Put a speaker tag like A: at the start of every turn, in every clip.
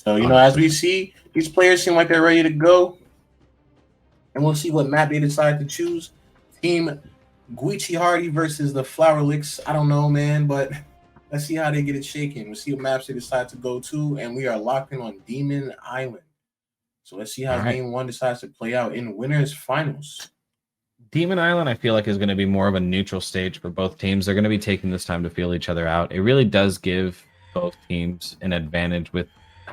A: So, as we see, these players seem like they're ready to go. And we'll see what map they decide to choose. Team Guichabou versus the Flowerlix. I don't know, man, but let's see how they get it shaken. We'll see what maps they decide to go to. And we are locked in on Demon Island. So let's see how game one decides to play out in winners finals.
B: Demon Island, I feel like, is going to be more of a neutral stage for both teams. They're going to be taking this time to feel each other out. It really does give both teams an advantage with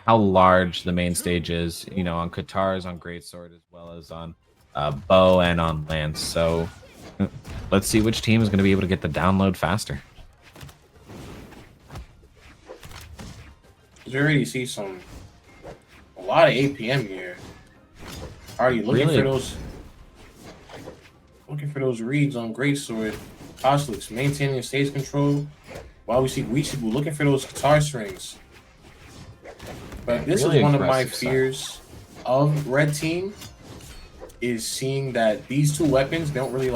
B: how large the main stage is, on Katars, on Greatsword, as well as on Bow and on Lance. So let's see which team is going to be able to get the download faster.
A: You already see a lot of APM here. Already looking for those reads on Greatsword. Cosolix maintaining stage control, while we see Guichabou looking for those guitar strings. But this is one of my fears of Red Team, is seeing that these two weapons don't really,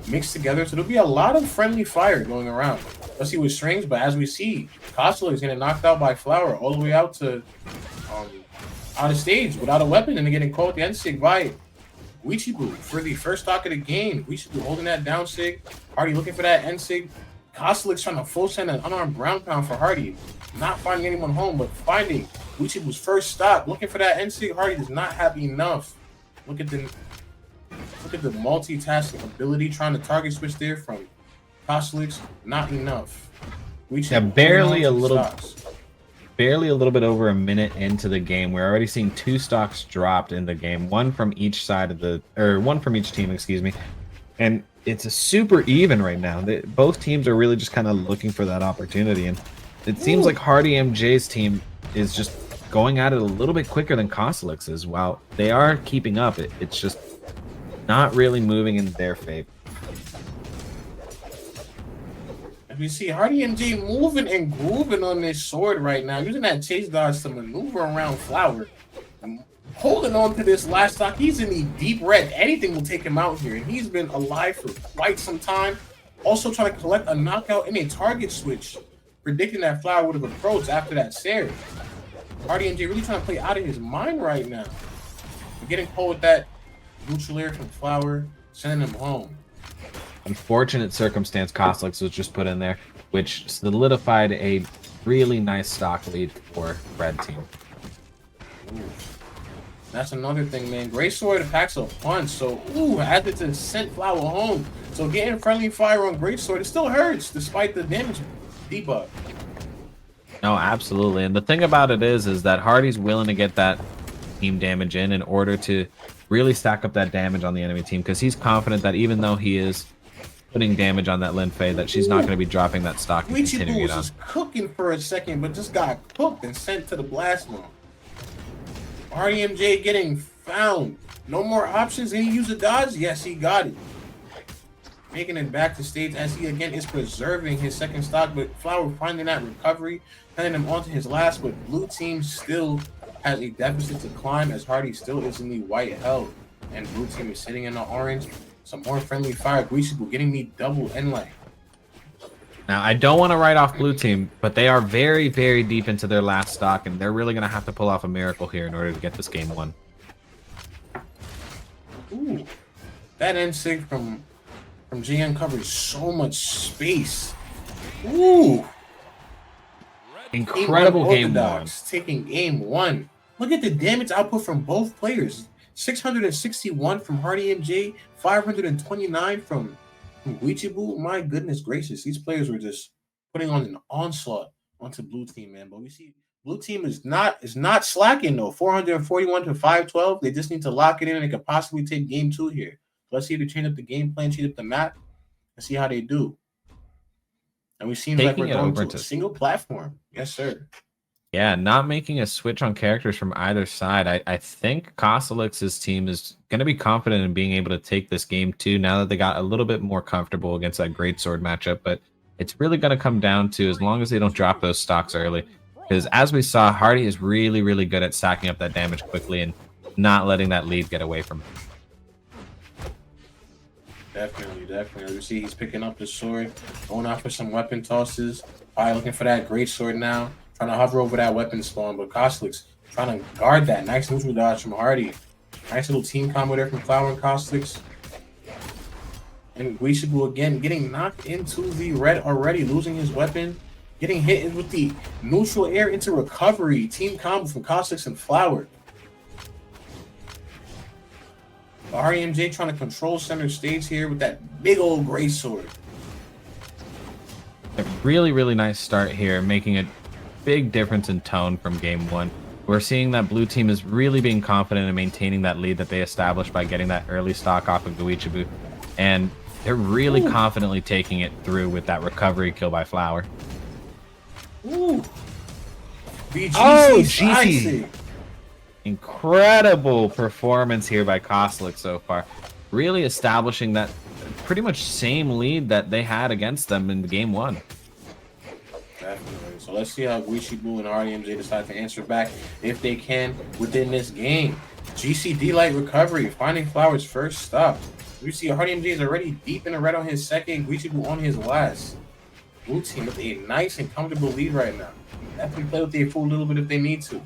A: mix together. So there'll be a lot of friendly fire going around. Let's see with strings, but as we see, Cosolix is getting knocked out by Flower all the way out to out of stage without a weapon, and getting caught with the end sig by Guichabou for the first stock of the game. Guichabou holding that down sig. Hardy looking for that end sig. Cosolix trying to full send an unarmed ground pound for Hardy. Not finding anyone home, but finding Guichabou's first stop. Looking for that end sig. Hardy does not have enough. Look at the multitasking ability, trying to target switch there from Cosolix. Not enough.
B: Guichabou barely a little bit over a minute into the game. We're already seeing 2 stocks dropped in the game, one from each team, excuse me. And it's a super even right now. Both teams are really just kind of looking for that opportunity, and it seems like HardyMJ's team is just going at it a little bit quicker than Cosolix's. While they are keeping up, it's just not really moving in their favor.
A: You see HardyMJ moving and grooving on this sword right now, using that chase dodge to maneuver around Flower. And holding on to this last stock. He's in the deep red. Anything will take him out here, and he's been alive for quite some time. Also trying to collect a knockout in a target switch, predicting that Flower would have approached after that Sarah. HardyMJ really trying to play out of his mind right now. We're getting pulled with that neutral air from Flower, sending him home.
B: Unfortunate circumstance Cosolix was just put in there, which solidified a really nice stock lead for Red Team.
A: Ooh. That's another thing, man. Greatsword packs a punch, so had to send Flower home. So getting friendly fire on Greatsword, it still hurts despite the damage debuff.
B: No, absolutely. And the thing about it is that Hardy's willing to get that team damage in order to really stack up that damage on the enemy team, because he's confident that even though he is putting damage on that Linfei, that she's not going to be dropping that stock and continuing it on.
A: Was just cooking for a second, but just got cooked and sent to the blast zone. HardyMJ getting found. No more options. Did he use a dodge? Yes, he got it. Making it back to stage as he again is preserving his second stock, but Flower finding that recovery, sending him onto his last, but blue team still has a deficit to climb as Hardy still is in the white health, and blue team is sitting in the orange. Some more friendly fire. Guichabou getting me double end line.
B: Now, I don't want to write off blue team, but they are very, very deep into their last stock, and they're really going to have to pull off a miracle here in order to get this game won.
A: Ooh, that end sig from GN covers so much space. Ooh,
B: incredible game one.
A: Taking game one. Look at the damage output from both players. 661 from HardyMJ, 529 from Guichabou. My goodness gracious, these players were just putting on an onslaught onto blue team, man. But we see blue team is not slacking though. 441 to 512. They just need to lock it in, and they could possibly take game two here. So let's see if they change up the game plan, change up the map, and see how they do. And we seem like we're going to a single platform. Yes, sir.
B: Yeah, not making a switch on characters from either side. I think Cosolix's team is going to be confident in being able to take this game too, now that they got a little bit more comfortable against that Greatsword matchup. But it's really going to come down to, as long as they don't drop those stocks early. Because as we saw, Hardy is really, really good at stacking up that damage quickly and not letting that lead get away from him.
A: Definitely. You see he's picking up the sword, going out for some weapon tosses. Probably looking for that Greatsword now. trying to hover over that weapon spawn, but Cosolix trying to guard that. Nice neutral dodge from Hardy. Nice little team combo there from Flower and Cosolix. And Guichabou again getting knocked into the red already, losing his weapon. Getting hit with the neutral air into recovery. Team combo from Cosolix and Flower. HardyMJ trying to control center stage here with that big old gray sword.
B: A really, really nice start here, making a big difference in tone from game 1. We're seeing that blue team is really being confident in maintaining that lead that they established by getting that early stock off of Guichabou. And they're really confidently taking it through with that recovery kill by Flower.
A: Ooh.
B: GC. Incredible performance here by Cosolix so far. Really establishing that pretty much same lead that they had against them in game 1.
A: Definitely. So let's see how Guichabou and HardyMJ decide to answer back if they can within this game. GCD light recovery, finding Flower's first stop. We see HardyMJ is already deep in the red on his second, Guichabou on his last. Blue team with a nice and comfortable lead right now. Definitely play with their full little bit if they need to.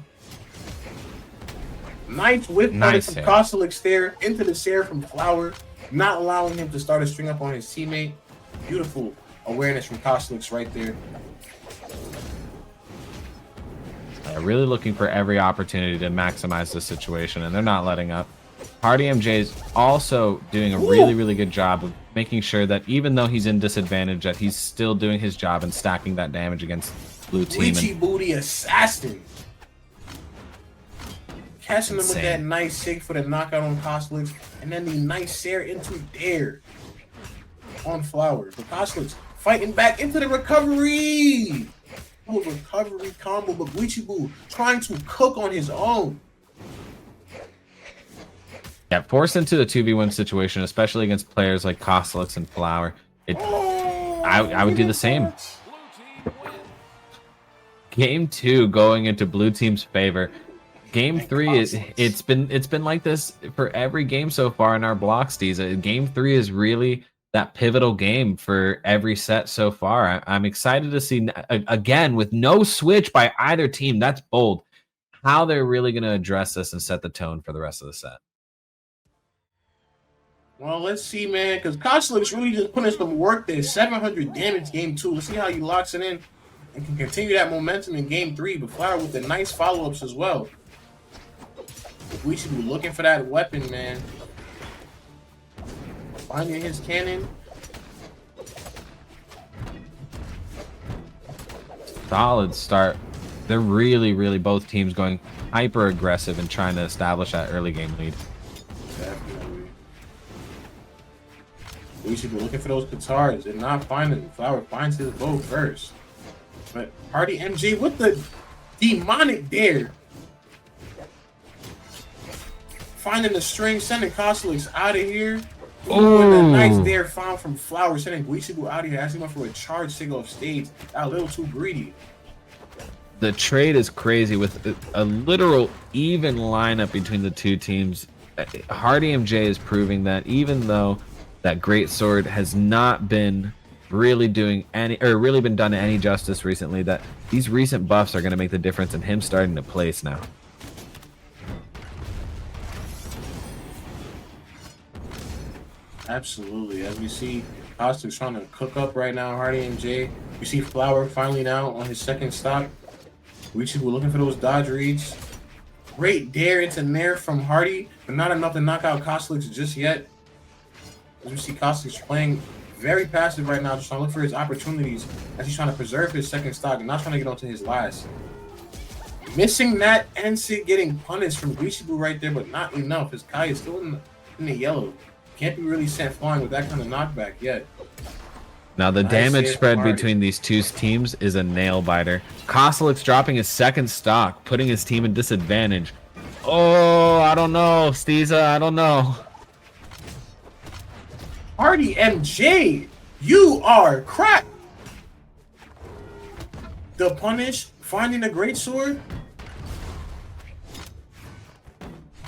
A: Nice whip from Cosolix there into the Sarah from Flower, not allowing him to start a string up on his teammate. Beautiful awareness from Cosolix right there.
B: Really looking for every opportunity to maximize the situation, and they're not letting up. HardyMJ is also doing a really, really good job of making sure that even though he's in disadvantage, that he's still doing his job and stacking that damage against blue team.
A: Guichabou the assassin. Catching him with that nice sig for the knockout on Cosolix, and then the nice Sarah into Dare on Flower. But Cosolix fighting back into the recovery. Oh, recovery combo, but Guichabou trying to cook on his own.
B: Yeah, forced into the 2v1 situation, especially against players like Cosolix and Flower. I would do the same. Game 2 going into blue team's favor. Game 3 is it's been like this for every game so far in our blocks. Game 3 is really that pivotal game for every set so far. I'm excited to see again with no switch by either team. That's bold. How they're really going to address this and set the tone for the rest of the set.
A: Well, let's see, man, because Cosolix really just putting some work there. 700 damage game 2. Let's see how he locks it in and can continue that momentum in game 3. But Flower with the nice follow-ups as well. We should be looking for that weapon, man. Finding his cannon.
B: Solid start. They're really, really both teams going hyper aggressive and trying to establish that early game lead.
A: Definitely. We should be looking for those guitars and not finding them. Flower finds his bow first. But HardyMJ with the demonic dare. Finding the string, sending Cosolix out of here. Ooh, and a nice dare found from Flower, sending Guichabou out of here, asking him for a charge signal off stage. Got a little too greedy.
B: The trade is crazy with a literal even lineup between the two teams. HardyMJ is proving that even though that great sword has not been really doing any or really been done any justice recently, that these recent buffs are going to make the difference in him starting to place now.
A: Absolutely. As we see, Cosolix trying to cook up right now. HardyMJ. We see Flower finally now on his second stock. We're looking for those dodge reads. Great dare into Nair from Hardy, but not enough to knock out Cosolix just yet. As we see Cosolix playing very passive right now, just trying to look for his opportunities as he's trying to preserve his second stock and not trying to get onto his last. Missing that and Sid getting punished from Guichabou right there, but not enough. His Kai is still in the yellow. Can't be really sent flying with that kind of knockback yet.
B: Now the damage spread between these two teams is a nail biter. Cosolix dropping his second stock, putting his team in disadvantage. Oh, I don't know, Steeza, I don't know.
A: HardyMJ, you are crap. The punish, finding a great sword.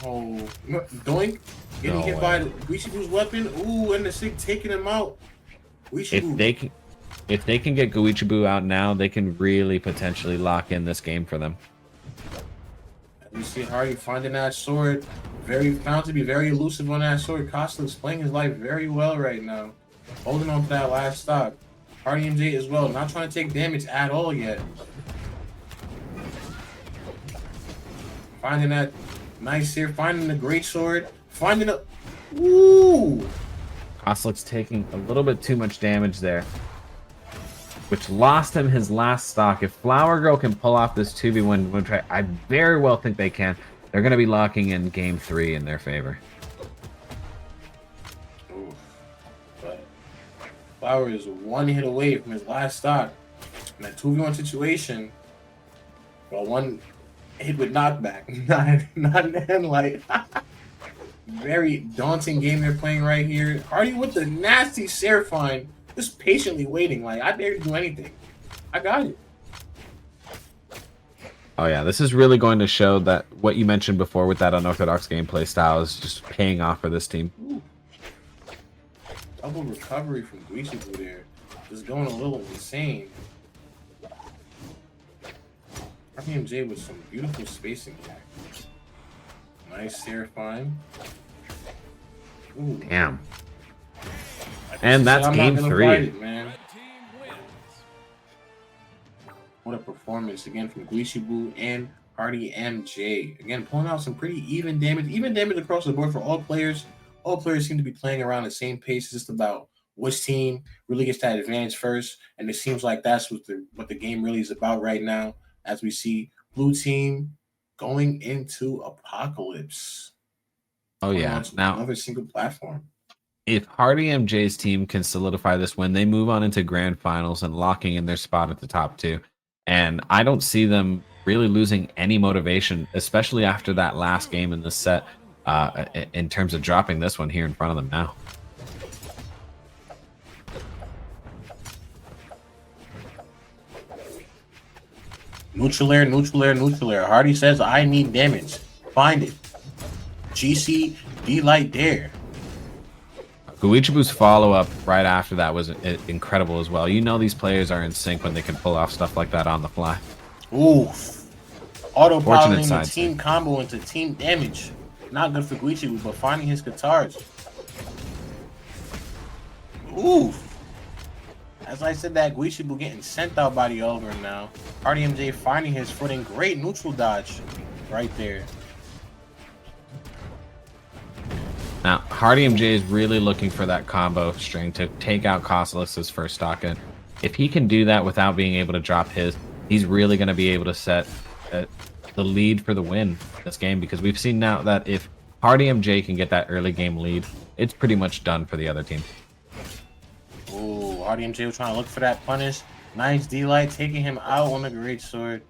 A: Oh, doink. Getting hit by Guichabou's weapon. Ooh, and the Sig taking him out.
B: If if they can get Guichabou out now, they can really potentially lock in this game for them.
A: We see Hardy finding that sword. Found to be very elusive on that sword. Cosolix playing his life very well right now. Holding on to that last stock. HardyMJ as well. Not trying to take damage at all yet. Finding that nice here. Finding the great sword. Finding a... Ooh!
B: Cosolix taking a little bit too much damage there, which lost him his last stock. If Flower Girl can pull off this 2v1 try, I very well think they can. They're going to be locking in game 3 in their favor.
A: Ooh. But Flower is one hit away from his last stock. In that 2v1 situation, well, one hit with knockback, not an end light. Very daunting game they're playing right here. Hardy with the nasty Seraphine, just patiently waiting. Like, I dare to do anything. I got it.
B: Oh yeah, this is really going to show that what you mentioned before with that unorthodox gameplay style is just paying off for this team.
A: Ooh. Double recovery from Guichabou there. Just going a little insane. HardyMJ with some beautiful spacing here. Nice Seraphine. Ooh.
B: Damn. And that's game 3.
A: Man. What a performance again from Guichabou and HardyMJ. Again, pulling out some pretty even damage. Even damage across the board for all players. All players seem to be playing around the same pace. It's just about which team really gets that advantage first. And it seems like that's what the game really is about right now. As we see blue team going into Apocalypse.
B: Oh yeah. Now
A: another single platform.
B: If HardyMJ's team can solidify this win, they move on into grand finals and locking in their spot at the top 2. And I don't see them really losing any motivation, especially after that last game in the set, in terms of dropping this one here in front of them now.
A: Neutral air, neutral air, neutral air. Hardy says, I need damage. Find it. GC, D-Light Dare.
B: Guichabou's follow-up right after that was incredible as well. You know these players are in sync when they can pull off stuff like that on the fly.
A: Oof. Auto-piloting the team combo into team damage. Not good for Guichabou, but finding his guitars. Oof. As I said that, Guichabou getting sent out by the Oliver now. HardyMJ finding his footing. Great neutral dodge right there.
B: Now, HardyMJ is really looking for that combo string to take out Cosolix's first stock. And if he can do that without being able to drop his, he's really going to be able to set the lead for the win this game. Because we've seen now that if HardyMJ can get that early game lead, it's pretty much done for the other team.
A: Ooh, HardyMJ was trying to look for that punish. Nice D-Light taking him out on the great sword.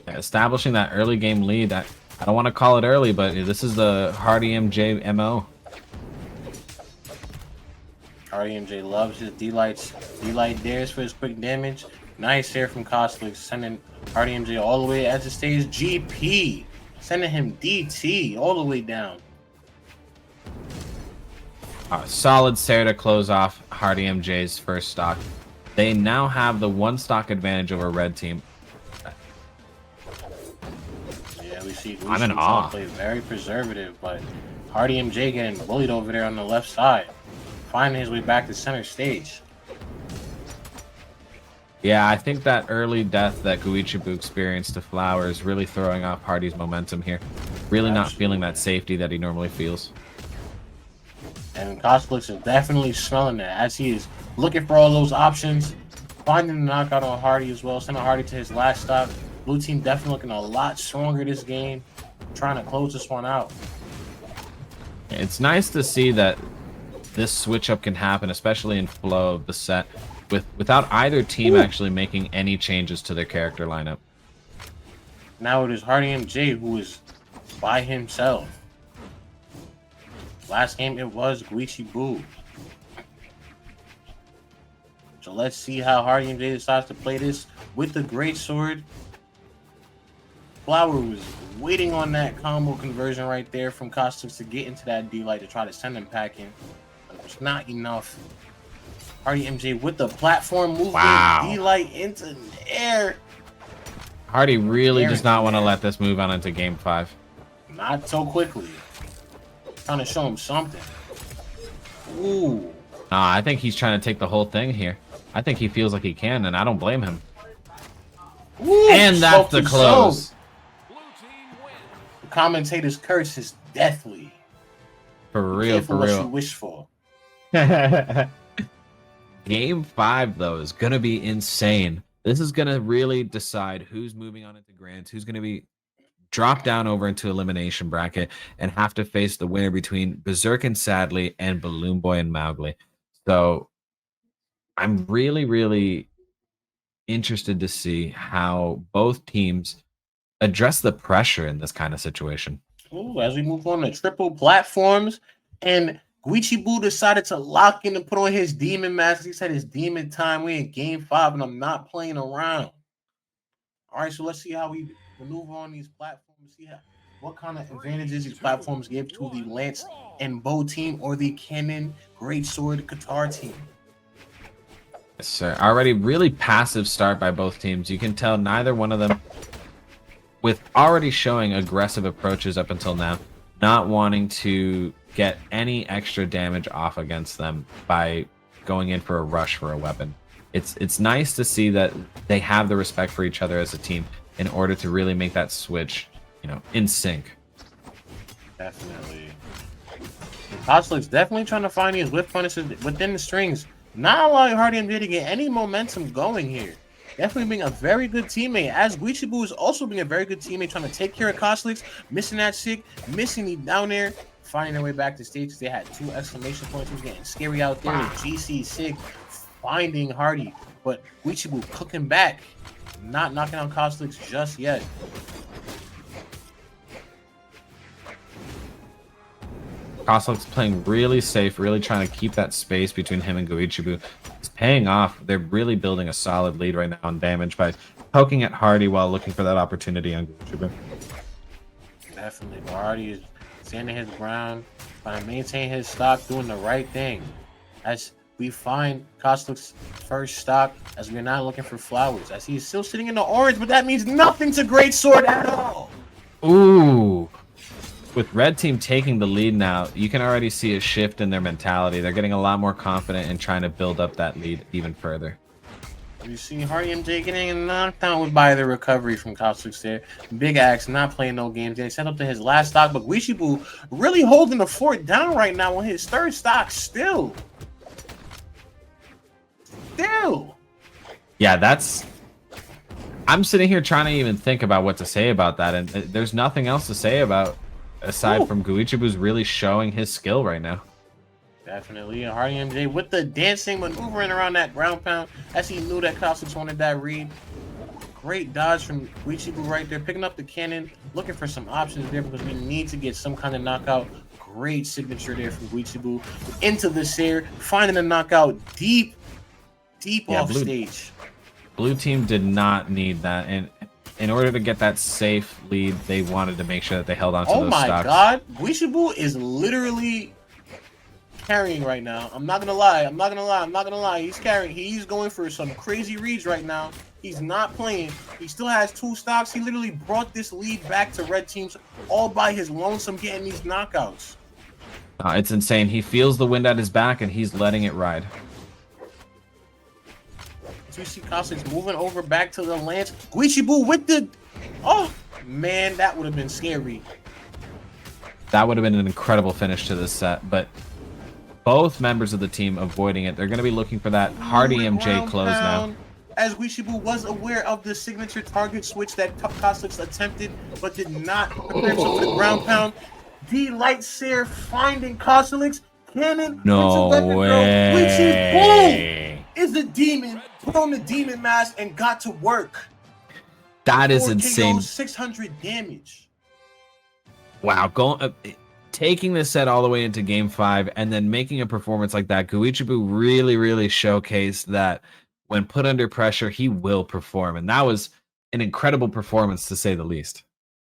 B: Establishing that early game lead. I don't want to call it early, but this is the HardyMJ MO.
A: HardyMJ loves his D-Light dares for his quick damage. Nice here from Cosolix, sending HardyMJ all the way at the stage. GP, sending him DT all the way down.
B: Solid Sarah to close off HardyMJ's first stock. They now have the 1 stock advantage over red team.
A: We see
B: I'm in awe.
A: Play very preservative, but HardyMJ getting bullied over there on the left side, finding his way back to center stage.
B: Yeah, I think that early death that Guichabou experienced to Flower is really throwing off Hardy's momentum here. Really not feeling that safety that he normally feels.
A: And Cosolix is definitely smelling that as he is looking for all those options, finding the knockout on Hardy as well, sending Hardy to his last stop. Blue team definitely looking a lot stronger this game, trying to close this one out.
B: It's nice to see that this switch up can happen, especially in flow of the set, without either team actually making any changes to their character lineup.
A: Now it is HardyMJ who is by himself. Last game it was Guichabou. So let's see how HardyMJ decides to play this with the great sword. Flower was waiting on that combo conversion right there from Cosolix to get into that D-Light to try to send him packing. But it was not enough. HardyMJ with the platform movement.
B: Wow.
A: D-Light into the air.
B: Hardy really does not want to let this move on into game 5.
A: Not so quickly. Trying to show him something. Ooh.
B: I think he's trying to take the whole thing here. I think he feels like he can, and I don't blame him.
A: Ooh,
B: and that's the close.
A: The commentator's curse is deathly.
B: For real, for real.
A: What you wish for.
B: Game 5, though, is going to be insane. This is going to really decide who's moving on into Grands, who's going to be dropped down over into elimination bracket and have to face the winner between Berserk and Sadly and Balloon Boy and Mowgli. So I'm really, really interested to see how both teams address the pressure in this kind of situation.
A: Ooh, as we move on to triple platforms, and Guichabou decided to lock in and put on his demon mask. He said it's demon time. We're in game 5, and I'm not playing around. All right, so let's see how we maneuver on these platforms. See what kind of advantages these platforms give to the Lance and Bow team or the Cannon Greatsword Qatar team.
B: Yes, sir. Already really passive start by both teams. You can tell neither one of them, with already showing aggressive approaches up until now, not wanting to get any extra damage off against them by going in for a rush for a weapon. It's nice to see that they have the respect for each other as a team in order to really make that switch, in sync.
A: Definitely. Cosolix definitely trying to find these whip punishes within the strings, not allowing HardyMJ to get any momentum going here. Definitely being a very good teammate, as Guichabou is also being a very good teammate, trying to take care of Cosolix, missing that sick, missing the down there, finding their way back to stage. They had 2 exclamation points. It was getting scary out there. Wow. GC sick, finding Hardy, but Guichabou cooking back, not knocking out Cosolix just yet.
B: Cosolix playing really safe, really trying to keep that space between him and Guichabou. It's paying off. They're really building a solid lead right now on damage by poking at Hardy while looking for that opportunity on Guichabou.
A: Definitely. Hardy is standing his ground, trying to maintain his stock, doing the right thing. As we find Cosolix's first stock, as we're not looking for flowers, as he's still sitting in the orange, but that means nothing to Greatsword at all.
B: Ooh. With Red Team taking the lead now, you can already see a shift in their mentality. They're getting a lot more confident in trying to build up that lead even further.
A: You see HardyMJ getting knocked out by the recovery from Cosolix there. Big Axe not playing no games. They set up to his last stock, but Guichabou really holding the fort down right now on his third stock still.
B: Yeah, I'm sitting here trying to even think about what to say about that, and there's nothing else to say about aside from Guichabou's really showing his skill right now.
A: Definitely. HardyMJ with the dancing, maneuvering around that ground pound as he knew that Cosolix wanted that read. Great dodge from Guichabou right there, picking up the cannon, looking for some options there because we need to get some kind of knockout. Great signature there from Guichabou into the Seer, finding a knockout deep off stage.
B: Blue team did not need that, and in order to get that safe lead, they wanted to make sure that they held on to those stocks. Oh my
A: god, Guichabou is literally carrying right now. I'm not gonna lie. He's carrying. He's going for some crazy reads right now. He's not playing. He still has 2 stocks. He literally brought this lead back to Red Teams all by his lonesome, getting these knockouts.
B: It's insane. He feels the wind at his back, and he's letting it ride.
A: We see Cosolix moving over back to the Lance. Guichabou with the... Oh, man, that would have been scary.
B: That would have been an incredible finish to this set, but both members of the team avoiding it. They're going to be looking for that HardyMJ close now.
A: As Guichabou was aware of the signature target switch that Cosolix attempted, but did not prepare himself for the ground pound. D-Light Seer finding Cosolix. Cannon.
B: No way.
A: Guichabou is a demon. Put on the demon mask and got to work.
B: That is insane.
A: 600 damage.
B: Wow, taking this set all the way into game 5 and then making a performance like that. Guichabou really, really showcased that when put under pressure, he will perform. And that was an incredible performance, to say the least.